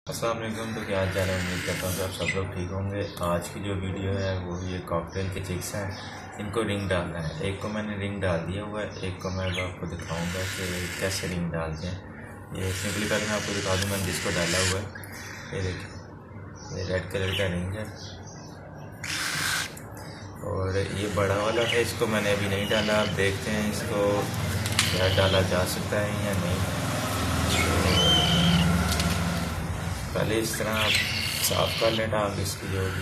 अस्सलाम वालेकुम। तो क्या हाल चाल है? उम्मीद करता हूँ कि आप सब लोग ठीक होंगे। आज की जो वीडियो है वो ये कॉकटेल के चिक्स हैं, इनको रिंग डालना है। एक को मैंने रिंग डाल दिया हुआ है, एक को मैं आपको दिखाऊंगा कि कैसे रिंग डालते हैं। ये सिंपली पहले मैं आपको दिखा दूँ मैंने जिसको डाला हुआ है। ये देखिए, ये रेड कलर का रिंग है और ये बड़ा वाला है, इसको मैंने अभी नहीं डाला। आप देखते हैं इसको क्या डाला जा सकता है या नहीं। पहले इस तरह आप साफ़ कर लें टाँग इसकी। जो भी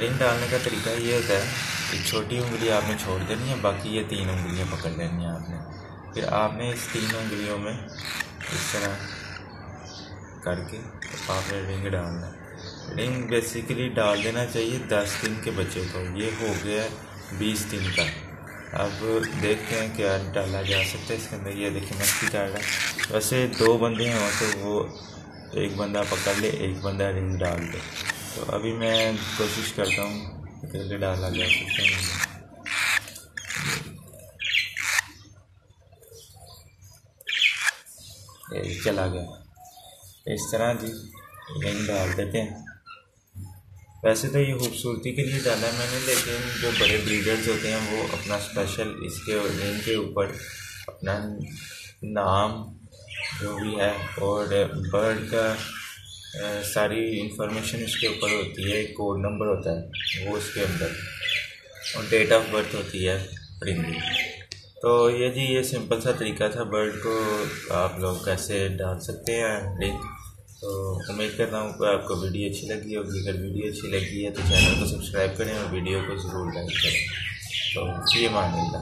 रिंग डालने का तरीका ये होता है कि छोटी उंगली आपने छोड़ देनी है, बाकी ये 3 उंगलियां पकड़ लेनी है आपने। फिर आपने इस 3 उंगलियों में इस तरह करके तो आपने रिंग डालना है। रिंग बेसिकली डाल देना चाहिए 10 दिन के बच्चे को। ये हो गया 20 दिन का। अब देखते हैं क्या डाला जा सकता है इसके अंदर। ये देखिए मस्ती कर रहा है। वैसे 2 बंदे हों तो वो एक बंदा पकड़ ले, एक बंदा रिंग डाल दे। तो अभी मैं कोशिश करता हूँ अकेले डाला जा सकता है। ये चला गया। इस तरह जी रिंग डाल देते हैं। वैसे तो ये खूबसूरती के लिए डाला है मैंने, लेकिन जो बड़े ब्रीडर्स होते हैं वो अपना स्पेशल इसके रिंग के ऊपर अपना नाम जो भी है और बर्ड का सारी इंफॉर्मेशन इसके ऊपर होती है। कोड नंबर होता है वो इसके अंदर और डेट ऑफ बर्थ होती है रिंग की। तो ये जी ये सिंपल सा तरीका था बर्ड को आप लोग कैसे डाल सकते हैं रिंग। तो उम्मीद करता हूँ कि आपको वीडियो अच्छी लगी होगी। अगर वीडियो अच्छी लगी है तो चैनल को सब्सक्राइब करें और वीडियो को ज़रूर लाइक करें। तो ये मान लेता।